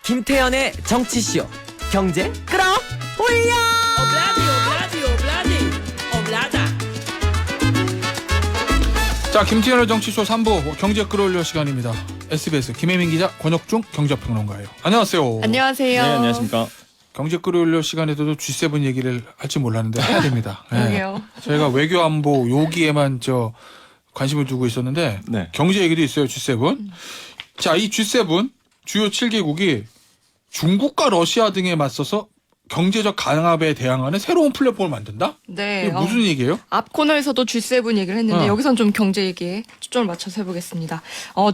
김태현의 정치쇼 경제 끌어올려. 자, 김태현의 정치쇼 3부 경제 끌어올려 시간입니다. SBS 김혜민 기자, 권혁중 경제평론가예요. 안녕하세요. 안녕하세요. 네, 안녕하십니까. 경제 끌어올려 시간에도 G7 얘기를 할지 몰랐는데 해야 됩니다. 그러게요. 저희가 외교 안보 여기에만 관심을 두고 있었는데 네. 경제 얘기도 있어요. G7. 자, 이 G7 주요 7개국이 중국과 러시아 등에 맞서서 경제적 강압에 대항하는 새로운 플랫폼을 만든다? 네. 이게 무슨 얘기예요? 앞 코너에서도 G7 얘기를 했는데 여기선 좀 경제 얘기에 초점을 맞춰서 해보겠습니다.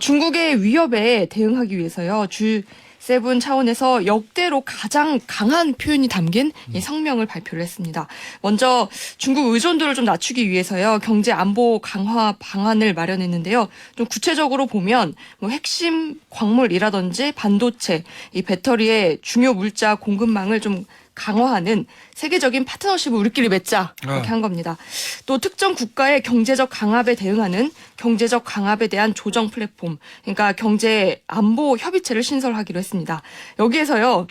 중국의 위협에 대응하기 위해서요. G7 차원에서 역대로 가장 강한 표현이 담긴 이 성명을 발표를 했습니다. 먼저 중국 의존도를 좀 낮추기 위해서요. 경제 안보 강화 방안을 마련했는데요. 좀 구체적으로 보면 뭐 핵심 광물이라든지 반도체, 이 배터리의 중요 물자 공급망을 좀 강화하는 세계적인 파트너십을 우리끼리 맺자 이렇게 한 겁니다. 또 특정 국가의 경제적 강압에 대응하는 경제적 강압에 대한 조정 플랫폼, 그러니까 경제 안보 협의체를 신설하기로 했습니다. 여기에서요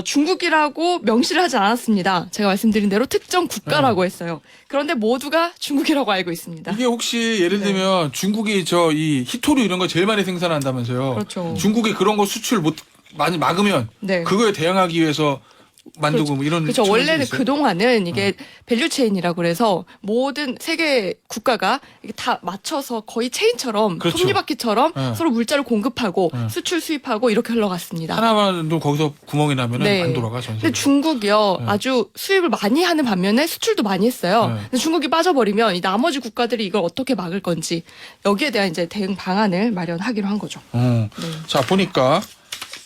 중국이라고 명시를 하지 않았습니다. 제가 말씀드린 대로 특정 국가라고 했어요. 그런데 모두가 중국이라고 알고 있습니다. 이게 혹시 예를 들면 중국이 이 히토류 이런 거 제일 많이 생산한다면서요. 그렇죠. 중국이 그런 거 수출 많이 막으면 네. 그거에 대항하기 위해서 만들고 뭐 이런 그렇죠. 측면도 원래는 있어요? 그동안은 이게 밸류체인이라고 그래서 모든 세계 국가가 이게 다 맞춰서 거의 체인처럼 그렇죠. 톱니바퀴처럼 네. 서로 물자를 공급하고 네. 수출 수입하고 이렇게 흘러갔습니다. 하나만도 거기서 구멍이 나면 네. 안 돌아가 전세. 근데 중국이요 네. 아주 수입을 많이 하는 반면에 수출도 많이 했어요. 네. 근데 중국이 빠져버리면 이 나머지 국가들이 이걸 어떻게 막을 건지 여기에 대한 이제 대응 방안을 마련하기로 한 거죠. 네. 자, 보니까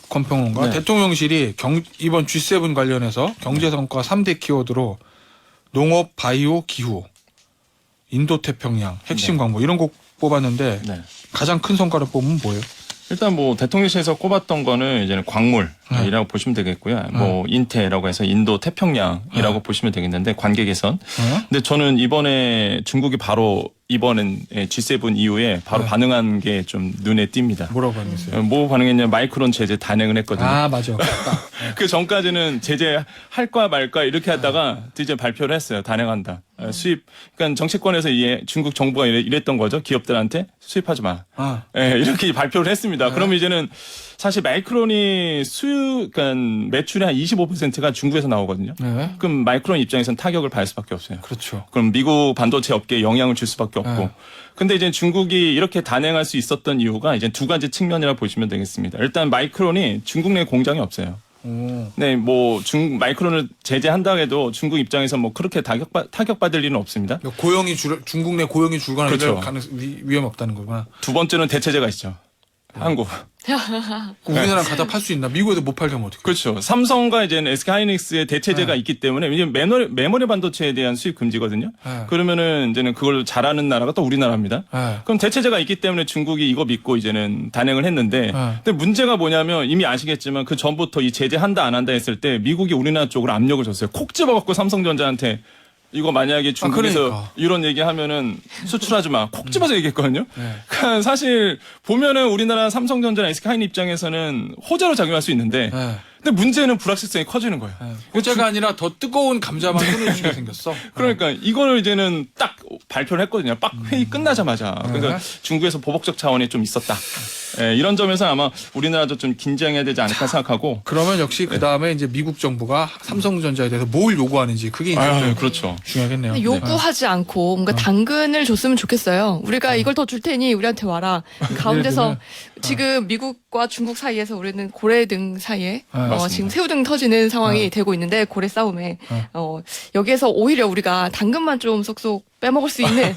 권평론가 네. 대통령실이 이번 G7 관련해서 경제성과 3대 키워드로 농업, 바이오, 기후, 인도태평양, 핵심 광고 이런 거 뽑았는데 네. 가장 큰 성과를 뽑으면 뭐예요? 일단 뭐 대통령실에서 꼽았던 거는 이제는 광물이라고 보시면 되겠고요. 뭐 인태라고 해서 인도 태평양이라고 보시면 되겠는데 관계 개선. 근데 저는 이번에 중국이 바로 이번엔 G7 이후에 바로 반응한 게 좀 눈에 띕니다. 뭐라고 반응했어요? 뭐 반응했냐면 마이크론 제재 단행을 했거든요. 아, 맞아. 그 전까지는 제재 할까 말까 이렇게 하다가 이제 발표를 했어요. 단행한다. 수입. 그러니까 정치권에서 중국 정부가 이랬던 거죠. 기업들한테 수입하지 마. 예, 이렇게 발표를 했습니다. 그러면 이제는 사실 마이크론이 그러니까 매출의 한 25%가 중국에서 나오거든요. 네. 그럼 마이크론 입장에서는 타격을 받을 수밖에 없어요. 그렇죠. 그럼 미국 반도체 업계에 영향을 줄 수밖에 없고. 네. 근데 이제 중국이 이렇게 단행할 수 있었던 이유가 이제 두 가지 측면이라 보시면 되겠습니다. 일단 마이크론이 중국 내 공장이 없어요. 네, 뭐 마이크론을 제재한다 해도 중국 입장에서 뭐 그렇게 타격받을 일은 없습니다. 중국 내 고용이 줄거나 그렇죠. 위험이 없다는 거구나. 두 번째는 대체제가 있죠. 한국. 우리나라랑 갖다 팔 수 있나? 미국에도 못 팔려면 어떡해? 그렇죠. 삼성과 이제 SK하이닉스의 대체제가 있기 때문에 이제 메모리 반도체에 대한 수입 금지거든요. 그러면은 이제는 그걸 잘하는 나라가 또 우리나라입니다. 그럼 대체제가 있기 때문에 중국이 이거 믿고 이제는 단행을 했는데, 근데 문제가 뭐냐면 이미 아시겠지만 그 전부터 이 제재한다 안 한다 했을 때 미국이 우리나라 쪽으로 압력을 줬어요. 콕 집어갖고 삼성전자한테 이거 만약에 중국에서 그러니까. 이런 얘기하면은 수출하지 마. 콕 집어서 얘기했거든요. 그러니까 사실 보면은 우리나라 삼성전자나 SK하이닉 입장에서는 호재로 작용할 수 있는데, 근데 문제는 불확실성이 커지는 거예요. 호재가 아니라 더 뜨거운 감자만 끊어주게 생겼어. 그러니까 이거를 이제는 딱 발표를 했거든요. 딱 회의 끝나자마자. 그러니까 중국에서 보복적 차원이 좀 있었다. 예, 이런 점에서 아마 우리나라도 좀 긴장해야 되지 않을까 생각하고. 그러면 역시 그 다음에 이제 미국 정부가 삼성전자에 대해서 뭘 요구하는지 그게 이제 좀 그렇죠. 중요하겠네요. 근데 요구하지 않고 뭔가 당근을 줬으면 좋겠어요. 우리가 이걸 더 줄 테니 우리한테 와라. 가운데서 지금 미국과 중국 사이에서 우리는 고래등 사이에 지금 새우등 터지는 상황이 되고 있는데 고래 싸움에 여기에서 오히려 우리가 당근만 좀 쏙쏙 빼먹을 수 있는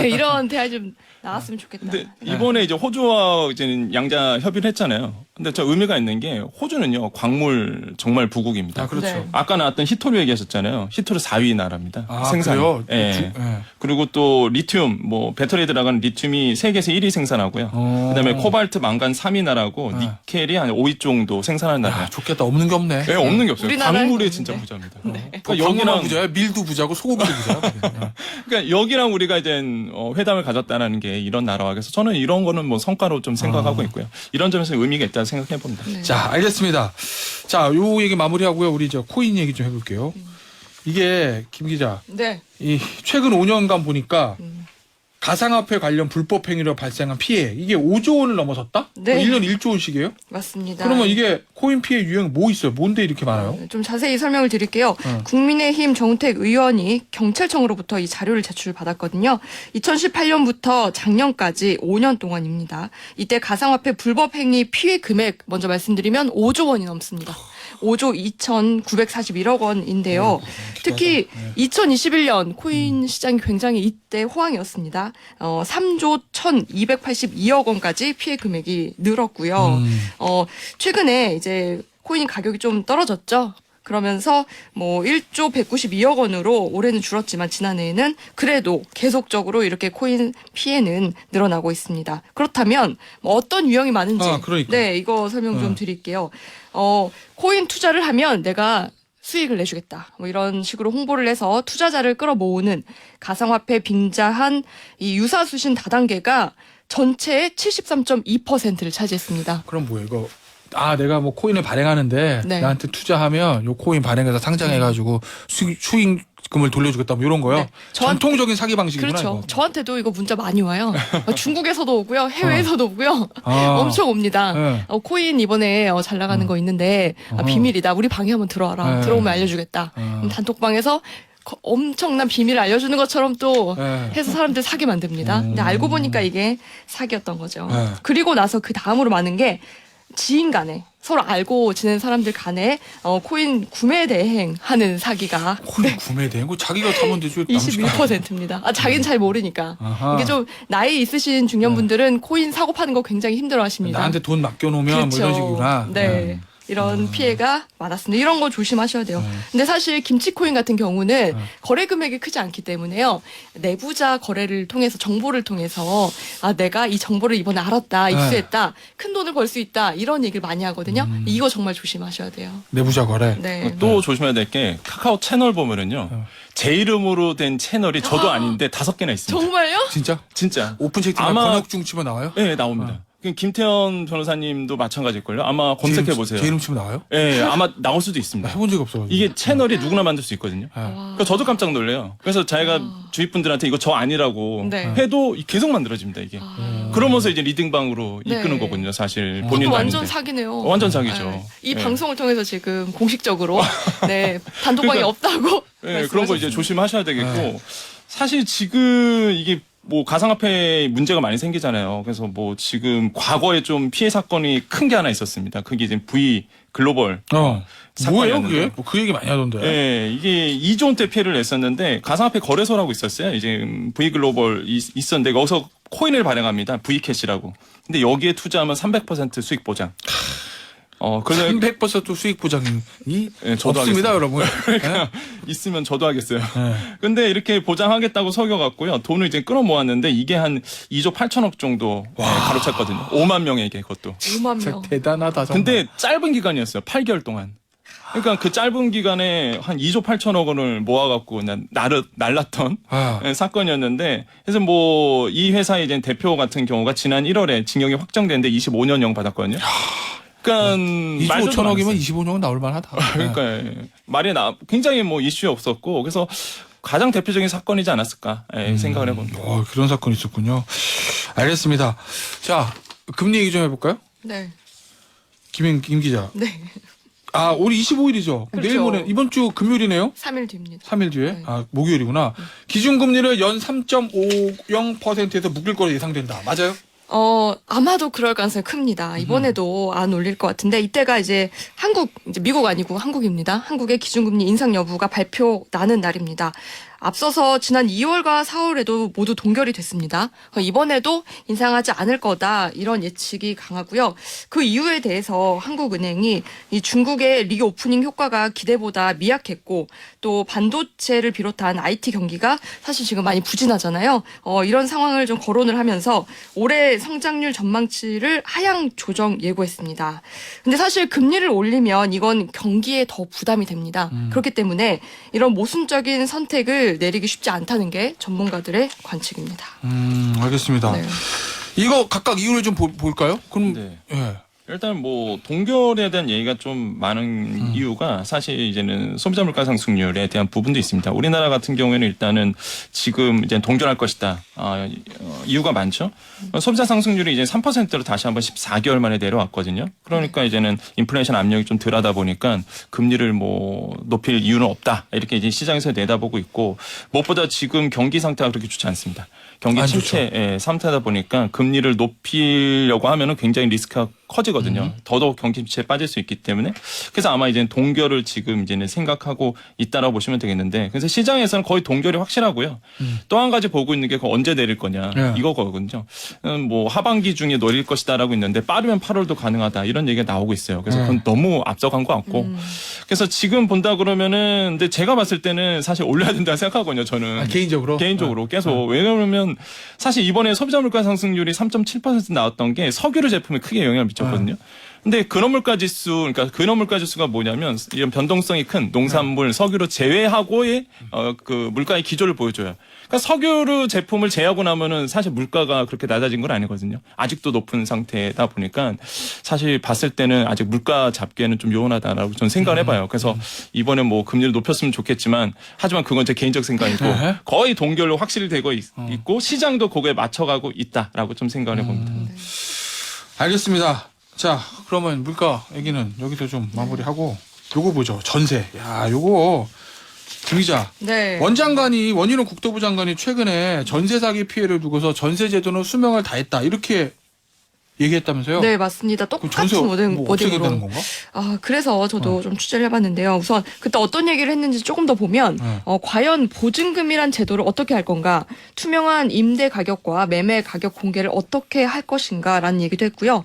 이런 대화 좀 나왔으면 좋겠다. 근데 이번에 이제 호주와 이제는 양자 협의를 했잖아요. 근데 저 의미가 있는 게 호주는요 광물 정말 부국입니다. 아, 그렇죠. 네. 아까 나왔던 히토류 얘기하셨잖아요. 히토류 4위 나라입니다. 생산. 그래요? 예. 그리고 또 리튬, 뭐 배터리에 들어가는 리튬이 세계에서 1위 생산하고요. 그다음에 코발트, 망간 3위 나라고 니켈이 한 5위 정도 생산하는 나라예요. 좋겠다. 없는 게 없네. 네, 없는 게 없어요. 우리나라에 광물에 없는데. 진짜 부자입니다. 그러니까 여기랑 부자야. 밀도 부자고 소고기도 부자야. 그러니까 여기랑 우리가 이제 회담을 가졌다는 게 이런 나라와 그래서 저는 이런 거는 뭐 성과로 좀 생각하고 있고요. 이런 점에서 의미가 있다고 생각해 봅니다. 네. 자, 알겠습니다. 자, 요 얘기 마무리하고요. 우리 저 코인 얘기 좀 해볼게요. 이게 김 기자, 네. 이 최근 5년간 보니까 가상화폐 관련 불법 행위로 발생한 피해 이게 5조 원을 넘어섰다? 네. 1년 1조 원씩이에요? 맞습니다. 그러면 이게 코인 피해 유형이 뭐 있어요? 뭔데 이렇게 많아요? 좀 자세히 설명을 드릴게요. 국민의힘 정우택 의원이 경찰청으로부터 이 자료를 제출받았거든요. 2018년부터 작년까지 5년 동안입니다. 이때 가상화폐 불법 행위 피해 금액 먼저 말씀드리면 5조 원이 넘습니다. 5조 2,941억 원인데요. 특히 2021년 코인 시장이 굉장히 이때 호황이었습니다. 3조 1,282억 원까지 피해 금액이 늘었고요. 최근에 이제 코인 가격이 좀 떨어졌죠. 그러면서 뭐 1조 192억 원으로 올해는 줄었지만 지난해에는 그래도 계속적으로 이렇게 코인 피해는 늘어나고 있습니다. 그렇다면 뭐 어떤 유형이 많은지 그러니까. 네, 이거 설명 좀 드릴게요. 코인 투자를 하면 내가 수익을 내주겠다. 뭐 이런 식으로 홍보를 해서 투자자를 끌어모으는 가상화폐 빙자한 이 유사수신 다단계가 전체의 73.2%를 차지했습니다. 그럼 뭐예요? 이거 내가 뭐 코인을 발행하는데 네. 나한테 투자하면 요 코인 발행해서 상장해가지고 수익금을 돌려주겠다 뭐 이런 거요? 네. 전통적인 사기 방식이구나. 그렇죠. 이거. 저한테도 이거 문자 많이 와요. 중국에서도 오고요. 해외에서도 오고요. 아. 엄청 옵니다. 네. 코인 이번에 잘 나가는 거 있는데 비밀이다. 우리 방에 한번 들어와라. 네. 들어오면 알려주겠다. 그럼 단톡방에서 엄청난 비밀을 알려주는 것처럼 또 네. 해서 사람들 사게 만듭니다. 근데 알고 보니까 이게 사기였던 거죠. 네. 그리고 나서 그 다음으로 많은 게 지인 간에 서로 알고 지낸 사람들 간에 코인 구매 대행하는 사기가 코인 구매된 거 자기가 사면 되죠. 21%입니다. 자기는 잘 모르니까. 아하. 이게 좀 나이 있으신 중년분들은 코인 사고 파는 거 굉장히 힘들어하십니다. 나한테 돈 맡겨놓으면 뭐 이런 식이구나. 네. 이런 피해가 많았습니다. 이런 거 조심하셔야 돼요. 근데 사실 김치코인 같은 경우는 거래 금액이 크지 않기 때문에요. 내부자 거래를 통해서 정보를 통해서 내가 이 정보를 이번에 알았다, 입수했다, 큰 돈을 벌 수 있다 이런 얘기를 많이 하거든요. 이거 정말 조심하셔야 돼요. 내부자 거래. 네. 또 조심해야 될 게 카카오 채널 보면은요. 제 이름으로 된 채널이 저도 아닌데 5개나 있습니다. 정말요? 진짜? 진짜. 오픈 채팅에 아마- 권혁중 치면 나와요? 네, 나옵니다. 김태현 변호사님도 마찬가지일걸요. 아마 검색해 보세요. 제 이름 치면 나와요? 네, 아마 나올 수도 있습니다. 해본 적이 없어. 이게 채널이 누구나 만들 수 있거든요. 네. 그러니까 저도 깜짝 놀래요. 그래서 자기가 주위 분들한테 이거 저 아니라고 네. 해도 계속 만들어집니다, 이게. 그러면서 이제 리딩방으로 네. 이끄는 거거든요, 사실. 그거 본인도 완전 아닌데. 사기네요. 완전 사기죠. 네. 이 네. 방송을 통해서 지금 공식적으로 단톡방이 그러니까- 없다고 네, 그런 거 이제 말씀하셨습니다. 조심하셔야 되겠고 네. 사실 지금 이게 뭐 가상화폐 문제가 많이 생기잖아요. 그래서 뭐 지금 과거에 좀 피해 사건이 큰 게 하나 있었습니다. 그게 이제 V 글로벌 뭐예요 사건이었는데. 그게? 뭐 그 얘기 많이 하던데. 예, 이게 2조 원대 피해를 냈었는데 가상화폐 거래소라고 있었어요. 이제 V 글로벌 있었는데 여기서 코인을 발행합니다. V캐시라고. 근데 여기에 투자하면 300% 수익 보장. 그래서 300% 수익 보장이 예, 저도 없습니다, 하겠습니다. 여러분. 그러니까 있으면 저도 하겠어요. 네. 근데 이렇게 보장하겠다고 속여갖고요. 돈을 이제 끌어모았는데 이게 한 2조 8천억 정도 가로챘거든요. 5만 명에게 그것도. 5만 진짜 명. 대단하다. 정말. 근데 짧은 기간이었어요. 8개월 동안. 그러니까 그 짧은 기간에 한 2조 8천억 원을 모아갖고 그냥 날랐던 사건이었는데 그래서 뭐 이 회사의 이제 대표 같은 경우가 지난 1월에 징역이 확정됐는데 25년형 받았거든요. 그러니까 2조 5천억이면 25년은 나올 만하다. 그러니까 말이 굉장히 뭐 이슈 없었고 그래서 가장 대표적인 사건이지 않았을까 생각을 해봅니다. 그런 사건이 있었군요. 알겠습니다. 자, 금리 얘기 좀 해볼까요? 네. 김 기자. 네. 오늘 25일이죠. 그렇죠. 내일 모레 이번 주 금요일이네요. 3일 뒤입니다. 3일 뒤에. 네. 목요일이구나. 기준금리를 연 3.50%에서 묶일 거로 예상된다. 맞아요? 아마도 그럴 가능성이 큽니다. 이번에도 안 올릴 것 같은데 이때가 이제 미국 아니고 한국입니다. 한국의 기준금리 인상 여부가 발표 나는 날입니다. 앞서서 지난 2월과 4월에도 모두 동결이 됐습니다. 이번에도 인상하지 않을 거다 이런 예측이 강하고요. 그 이유에 대해서 한국은행이 이 중국의 리오프닝 효과가 기대보다 미약했고 또 반도체를 비롯한 IT 경기가 사실 지금 많이 부진하잖아요. 이런 상황을 좀 거론을 하면서 올해 성장률 전망치를 하향 조정 예고했습니다. 근데 사실 금리를 올리면 이건 경기에 더 부담이 됩니다. 그렇기 때문에 이런 모순적인 선택을 내리기 쉽지 않다는 게 전문가들의 관측입니다. 알겠습니다. 네. 이거 각각 이유를 좀 볼까요? 그럼 네. 예. 일단 뭐 동결에 대한 얘기가 좀 많은 이유가 사실 이제는 소비자 물가 상승률에 대한 부분도 있습니다. 우리나라 같은 경우에는 일단은 지금 이제 동결할 것이다. 이유가 많죠. 소비자 상승률이 이제 3%로 다시 한번 14개월 만에 내려왔거든요. 그러니까 이제는 인플레이션 압력이 좀 덜하다 보니까 금리를 뭐 높일 이유는 없다. 이렇게 이제 시장에서 내다보고 있고 무엇보다 지금 경기 상태가 그렇게 좋지 않습니다. 경기 침체 상태다 보니까 금리를 높이려고 하면은 굉장히 리스크가 커지거든요. 더더욱 경기 침체에 빠질 수 있기 때문에 그래서 아마 이제 동결을 지금 이제는 생각하고 있다라고 보시면 되겠는데 그래서 시장에서는 거의 동결이 확실하고요. 또 한 가지 보고 있는 게 그 언제 내릴 거냐 이거거든요. 뭐 하반기 중에 내릴 것이다라고 있는데 빠르면 8월도 가능하다 이런 얘기가 나오고 있어요. 그래서 그건 너무 앞서간 것 같고 그래서 지금 본다 그러면은 근데 제가 봤을 때는 사실 올려야 된다 생각하거든요. 저는 개인적으로 계속 왜냐하면 사실 이번에 소비자 물가 상승률이 3.7% 나왔던 게 석유류 제품에 크게 영향을 미쳤거든요. 근데 근원물가 지수, 그러니까 근원물가 지수가 뭐냐면 이런 변동성이 큰 농산물, 석유를 제외하고의 그 물가의 기조를 보여줘요. 그러니까 석유류 제품을 제외하고 나면은 사실 물가가 그렇게 낮아진 건 아니거든요. 아직도 높은 상태다 보니까 사실 봤을 때는 아직 물가 잡기에는 좀 요원하다라고 저는 생각을 해봐요. 그래서 이번에 뭐 금리를 높였으면 좋겠지만 하지만 그건 제 개인적 생각이고 거의 동결로 확실히 되고 있고 시장도 그거에 맞춰가고 있다라고 좀 생각을 해봅니다. 알겠습니다. 자, 그러면 물가 얘기는 여기서 좀 마무리하고 요거 보죠. 전세. 야, 요거 김 기자. 네. 원희룡 국토부 장관이 최근에 전세 사기 피해를 두고서 전세 제도는 수명을 다했다. 이렇게 얘기했다면서요? 네, 맞습니다. 똑같은 어떻게 되는 워딩으로. 건가? 그래서 저도 좀 취재를 해봤는데요. 우선 그때 어떤 얘기를 했는지 조금 더 보면 과연 보증금이란 제도를 어떻게 할 건가, 투명한 임대 가격과 매매 가격 공개를 어떻게 할 것인가라는 얘기도 했고요.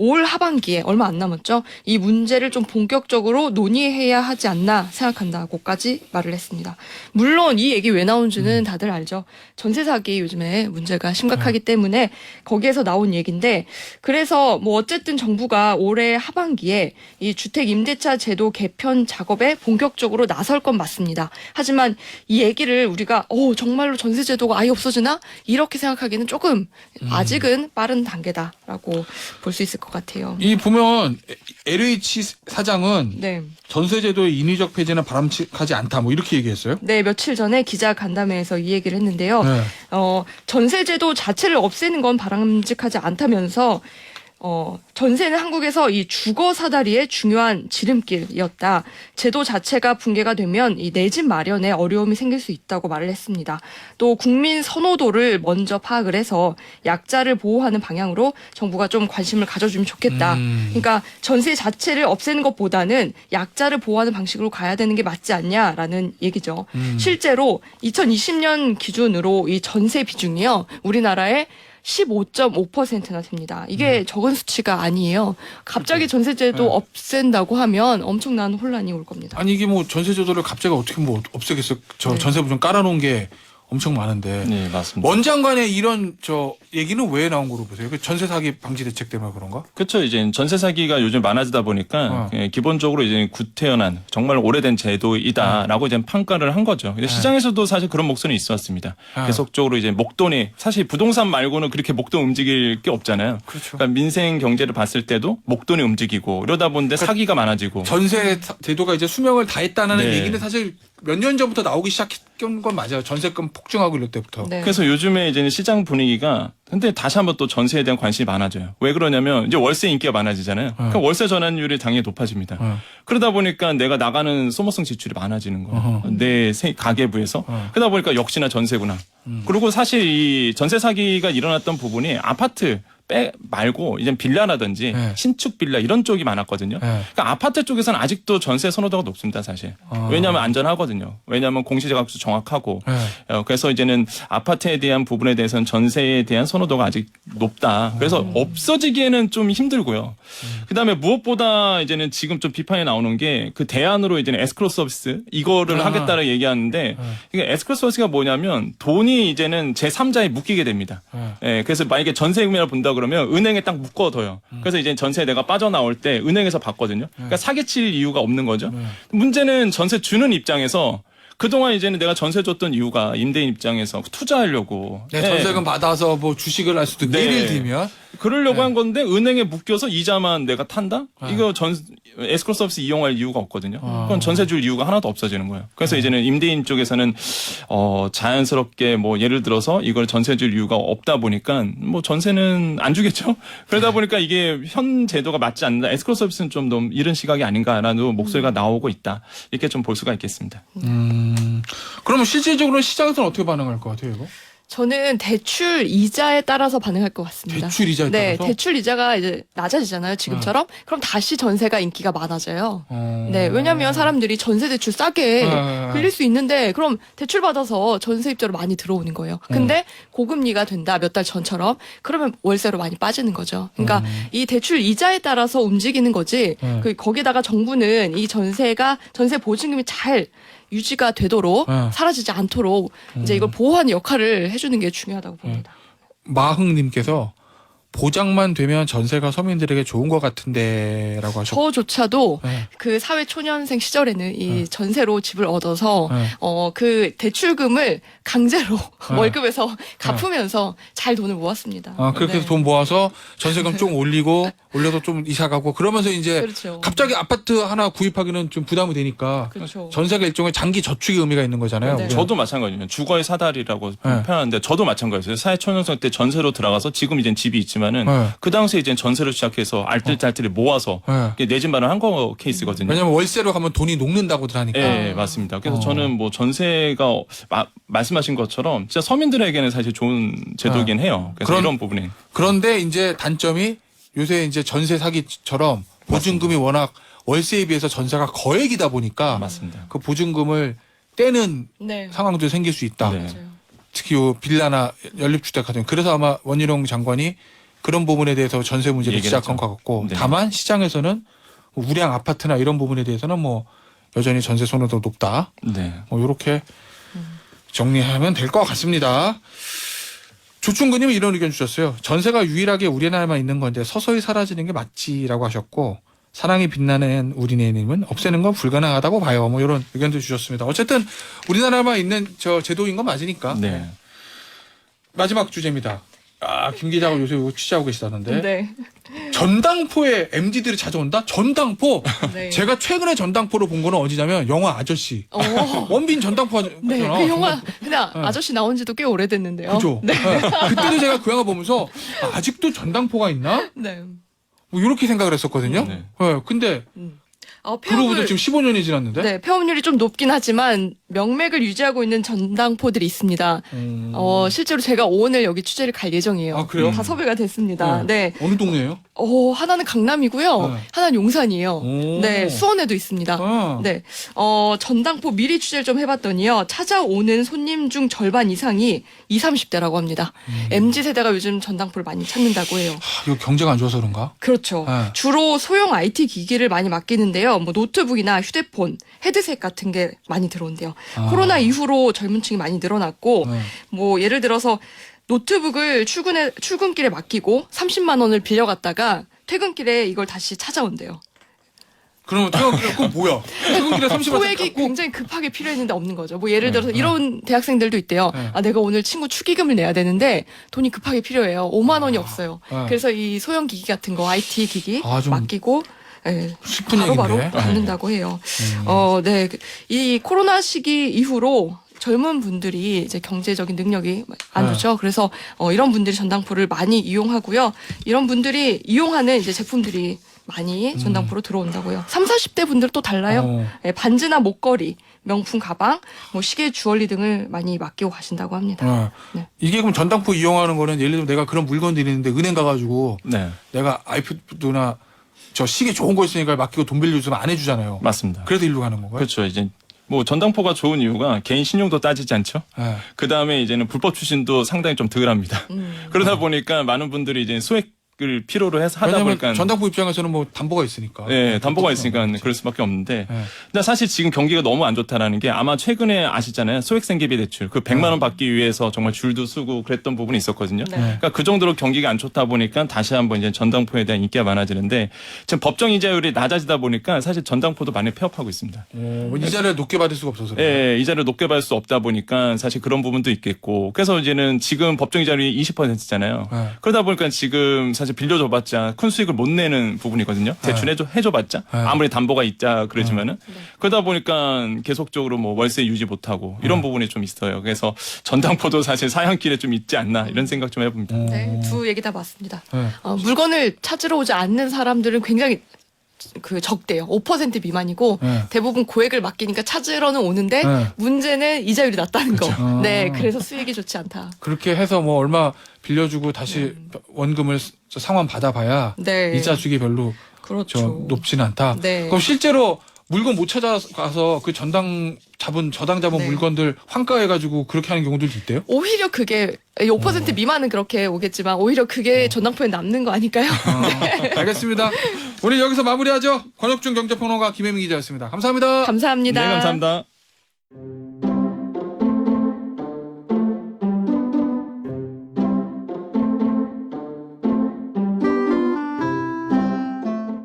올 하반기에 얼마 안 남았죠. 이 문제를 좀 본격적으로 논의해야 하지 않나 생각한다고까지 말을 했습니다. 물론 이 얘기 왜 나온지는 다들 알죠. 전세 사기 요즘에 문제가 심각하기 때문에 거기에서 나온 얘기인데 그래서 뭐 어쨌든 정부가 올해 하반기에 이 주택 임대차 제도 개편 작업에 본격적으로 나설 건 맞습니다. 하지만 이 얘기를 우리가 정말로 전세 제도가 아예 없어지나? 이렇게 생각하기는 조금 아직은 빠른 단계다라고 볼 수 있을 것 같아요. 이 보면 LH 사장은 네. 전세제도의 인위적 폐지는 바람직하지 않다 뭐 이렇게 얘기했어요? 네, 며칠 전에 기자 간담회에서 이 얘기를 했는데요. 네. 전세제도 자체를 없애는 건 바람직하지 않다면서 전세는 한국에서 이 주거 사다리의 중요한 지름길이었다. 제도 자체가 붕괴가 되면 이 내 집 마련에 어려움이 생길 수 있다고 말을 했습니다. 또 국민 선호도를 먼저 파악을 해서 약자를 보호하는 방향으로 정부가 좀 관심을 가져주면 좋겠다. 그러니까 전세 자체를 없애는 것보다는 약자를 보호하는 방식으로 가야 되는 게 맞지 않냐라는 얘기죠. 실제로 2020년 기준으로 이 전세 비중이요. 우리나라의 15.5%나 됩니다. 이게 적은 수치가 아니에요. 갑자기 전세제도 없앤다고 하면 엄청난 혼란이 올 겁니다. 아니 이게 뭐 전세제도를 갑자기 어떻게 뭐 없애겠어요? 전세부 좀 깔아놓은 게 엄청 많은데. 네, 맞습니다. 원 장관의 이런 얘기는 왜 나온 거로 보세요? 그 전세 사기 방지 대책 때문에 그런가? 그렇죠. 이제 전세 사기가 요즘 많아지다 보니까 기본적으로 이제 구태연한 정말 오래된 제도이다라고 이제 평가를 한 거죠. 근데 시장에서도 사실 그런 목소리는 있었습니다. 계속적으로 이제 목돈이 사실 부동산 말고는 그렇게 목돈 움직일 게 없잖아요. 그렇죠. 그러니까 민생 경제를 봤을 때도 목돈이 움직이고 이러다 보는데 사기가 많아지고 전세 제도가 이제 수명을 다했다는 네. 얘기는 사실 몇 년 전부터 나오기 시작했던 건 맞아요. 전세금 폭증하고 이럴 때부터. 네. 그래서 요즘에 이제 시장 분위기가 근데 다시 한번 또 전세에 대한 관심이 많아져요. 왜 그러냐면 이제 월세 인기가 많아지잖아요. 그러니까 월세 전환율이 당연히 높아집니다. 그러다 보니까 내가 나가는 소모성 지출이 많아지는 거예요. 내 가계부에서. 그러다 보니까 역시나 전세구나. 그리고 사실 이 전세 사기가 일어났던 부분이 아파트 말고 이제 빌라라든지 신축 빌라 이런 쪽이 많았거든요. 그러니까 아파트 쪽에서는 아직도 전세 선호도가 높습니다, 사실. 왜냐하면 안전하거든요. 왜냐하면 공시지가수 정확하고. 그래서 이제는 아파트에 대한 부분에 대해서는 전세에 대한 선호도가 아직 높다. 그래서 없어지기에는 좀 힘들고요. 그다음에 무엇보다 이제는 지금 좀 비판이 나오는 게 그 대안으로 이제는 에스크로 서비스 이거를 하겠다고 얘기하는데 이게 에스크로 서비스가 뭐냐면 돈이 이제는 제3자에 묶이게 됩니다. 그래서 만약에 전세금이라 본다 그러면 은행에 딱 묶어둬요. 그래서 이제 전세 내가 빠져나올 때 은행에서 받거든요. 그러니까 사기칠 이유가 없는 거죠. 문제는 전세 주는 입장에서 그동안 이제는 내가 전세 줬던 이유가 임대인 입장에서 투자하려고. 전세금 받아서 뭐 주식을 할 수도 있고 예를 들면 그러려고 네. 한 건데 은행에 묶여서 이자만 내가 탄다? 네. 이거 에스크로 서비스 이용할 이유가 없거든요. 그건 전세 줄 이유가 하나도 없어지는 거예요. 그래서 이제는 임대인 쪽에서는 자연스럽게 뭐 예를 들어서 이걸 전세 줄 이유가 없다 보니까 뭐 전세는 안 주겠죠. 그러다 보니까 이게 현 제도가 맞지 않는다. 에스크로 서비스는 좀 너무 이른 시각이 아닌가라는 목소리가 나오고 있다. 이렇게 좀 볼 수가 있겠습니다. 그러면 실질적으로 시장에서는 어떻게 반응할 것 같아요, 이거? 저는 대출 이자에 따라서 반응할 것 같습니다. 대출 이자에 네, 따라서? 대출 이자가 이제 낮아지잖아요, 지금처럼. 그럼 다시 전세가 인기가 많아져요. 네, 왜냐하면 사람들이 전세 대출 싸게 빌릴 수 있는데 그럼 대출 받아서 전세 입자로 많이 들어오는 거예요. 근데 고금리가 된다, 몇 달 전처럼. 그러면 월세로 많이 빠지는 거죠. 그러니까 이 대출 이자에 따라서 움직이는 거지. 거기다가 정부는 이 전세 보증금이 잘 유지가 되도록 사라지지 않도록 이제 이걸 보호하는 역할을 해주는 게 중요하다고 봅니다. 마흥님께서 보장만 되면 전세가 서민들에게 좋은 것 같은데라고 하셨고 저조차도 네. 그 사회 초년생 시절에는 이 전세로 집을 얻어서 네. 그 대출금을 강제로 네. 월급에서 갚으면서 잘 돈을 모았습니다. 그렇게 해서 네. 돈 모아서 전세금 좀 올려서 좀 이사 가고 그러면서 이제 그렇죠. 갑자기 아파트 하나 구입하기는 좀 부담이 되니까 그렇죠. 전세가 일종의 장기 저축의 의미가 있는 거잖아요. 네. 우리는. 저도 마찬가지예요. 주거의 사다리라고 네. 표현하는데 저도 마찬가지예요. 사회초년생 때 전세로 들어가서 지금 이제 집이 있지만은 네. 그 당시에 이제 전세로 시작해서 알뜰살뜰히 모아서 네. 내 집 마련 한 거 케이스거든요. 왜냐면 월세로 가면 돈이 녹는다고들 하니까. 예, 맞습니다. 그래서 저는 뭐 전세가 말씀하신 것처럼 진짜 서민들에게는 사실 좋은 제도긴 해요. 그래서 이런 부분에 그런데 이제 단점이 요새 이제 전세 사기처럼 보증금이 워낙 월세에 비해서 전세가 거액이다 보니까 맞습니다. 그 보증금을 떼는 네. 상황도 생길 수 있다. 네. 맞아요. 특히 요 빌라나 연립주택 같은. 그래서 아마 원희룡 장관이 그런 부분에 대해서 전세 문제를 얘기를 시작한 했죠. 것 같고 네. 다만 시장에서는 뭐 우량 아파트나 이런 부분에 대해서는 뭐 여전히 전세 선호도 높다. 네. 뭐 이렇게 정리하면 될 것 같습니다. 조충근님이 이런 의견 주셨어요. 전세가 유일하게 우리나라만 있는 건데 서서히 사라지는 게 맞지라고 하셨고 사랑이 빛나는 우리네님은 없애는 건 불가능하다고 봐요. 뭐 이런 의견도 주셨습니다. 어쨌든 우리나라만 있는 저 제도인 건 맞으니까. 네. 마지막 주제입니다. 김 기자가 요새 이거 취재하고 계시다는데 네. 전당포에 MZ들이 찾아온다? 전당포. 네. 제가 최근에 전당포를 본 거는 어디냐면 영화 아저씨. 원빈 전당포 네, 하잖아. 그 영화 전당포. 그냥 아저씨 나온 지도 꽤 오래됐는데요. 그죠? 네. 그때도 제가 그 영화 보면서 아직도 전당포가 있나? 네. 뭐 이렇게 생각을 했었거든요. 네. 근데 그로부터 폐업을 지금 15년이 지났는데. 네, 폐업률이 좀 높긴 하지만 명맥을 유지하고 있는 전당포들이 있습니다. 실제로 제가 오늘 여기 취재를 갈 예정이에요. 아, 그래요? 다 섭외가 됐습니다. 네. 어느 동네예요? 하나는 강남이고요. 네. 하나는 용산이에요. 오. 네, 수원에도 있습니다. 아. 네. 전당포 미리 취재를 좀 해봤더니요. 찾아오는 손님 중 절반 이상이 20, 30대라고 합니다. MZ세대가 요즘 전당포를 많이 찾는다고 해요. 이거 경제가 안 좋아서 그런가? 그렇죠. 네. 주로 소형 IT 기기를 많이 맡기는데요. 뭐 노트북이나 휴대폰, 헤드셋 같은 게 많이 들어온대요. 코로나 이후로 젊은 층이 많이 늘어났고 네. 뭐 예를 들어서 노트북을 출근길에 맡기고 30만 원을 빌려갔다가 퇴근길에 이걸 다시 찾아온대요. 그러면 퇴근길에 그건 뭐야? 퇴근길에 30만 소액이 굉장히 급하게 필요했는데 없는 거죠. 뭐 예를 들어서 이런 대학생들도 있대요. 네. 내가 오늘 친구 축의금을 내야 되는데 돈이 급하게 필요해요. 5만 원이 없어요. 네. 그래서 이 소형 기기 같은 거 IT 기기 좀 맡기고 슬픈 바로바로 얘기인데. 받는다고 해요. 네. 이 코로나 시기 이후로 젊은 분들이 이제 경제적인 능력이 안 좋죠. 그래서 이런 분들이 전당포를 많이 이용하고요. 이런 분들이 이용하는 이제 제품들이 많이 전당포로 들어온다고요. 30, 40대 분들 또 달라요. 네, 반지나 목걸이, 명품 가방, 뭐 시계, 주얼리 등을 많이 맡기고 가신다고 합니다. 네. 이게 그럼 전당포 이용하는 거는 예를 들면 내가 그런 물건들이 있는데 은행 가가지고 네. 내가 아이패드나 저 시계 좋은 거 있으니까 맡기고 돈 빌려주면 안 해주잖아요. 맞습니다. 그래도 일로 가는 건가요? 그렇죠. 이제 뭐 전당포가 좋은 이유가 개인 신용도 따지지 않죠. 네. 그 다음에 이제는 불법 추진도 상당히 좀 덜합니다. 그러다 보니까 많은 분들이 이제 소액을 필요로 해서 하다 왜냐면 보니까 전당포 입장에서는 뭐 담보가 있으니까. 네, 담보가 있으니까 그럴 수밖에 없는데. 네. 근데 사실 지금 경기가 너무 안 좋다라는 게 아마 최근에 아시잖아요. 소액생계비 대출. 그 100만 원 받기 위해서 정말 줄도 서고 그랬던 부분이 있었거든요. 네. 그러니까 그 정도로 경기가 안 좋다 보니까 다시 한번 이제 전당포에 대한 인기가 많아지는데 지금 법정 이자율이 낮아지다 보니까 사실 전당포도 많이 폐업하고 있습니다. 이자를 높게 받을 수가 없어서. 예, 이자를 높게 받을 수 없다 보니까 사실 그런 부분도 있겠고. 그래서 이제는 지금 법정 이자율이 20%잖아요. 네. 그러다 보니까 지금 사실 사실 빌려줘봤자 큰 수익을 못 내는 부분이거든요. 대출해줘봤자 아무리 담보가 있자 그러지만은 그러다 보니까 계속적으로 뭐 월세 유지 못하고 이런 부분이 좀 있어요. 그래서 전당포도 사실 사양길에 좀 있지 않나 이런 생각 좀 해봅니다. 네, 두 얘기 다 맞습니다. 물건을 찾으러 오지 않는 사람들은 굉장히 적대요. 5% 미만이고 대부분 고액을 맡기니까 찾으러는 오는데 문제는 이자율이 낮다는 거. 네, 그래서 수익이 좋지 않다. 그렇게 해서 뭐 얼마 빌려주고 다시 원금을 상환 받아봐야 네. 이자 주기 별로 그렇죠. 높지는 않다. 네. 그럼 실제로 물건 못 찾아가서 그 저당 잡은 물건들 환가해가지고 그렇게 하는 경우들도 있대요? 오히려 그게 5% 미만은 그렇게 오겠지만 오히려 그게 전당포에 남는 거 아닐까요? 네. 알겠습니다. 우리 여기서 마무리하죠. 권혁준 경제평론가 김혜민 기자였습니다. 감사합니다. 감사합니다. 네, 감사합니다.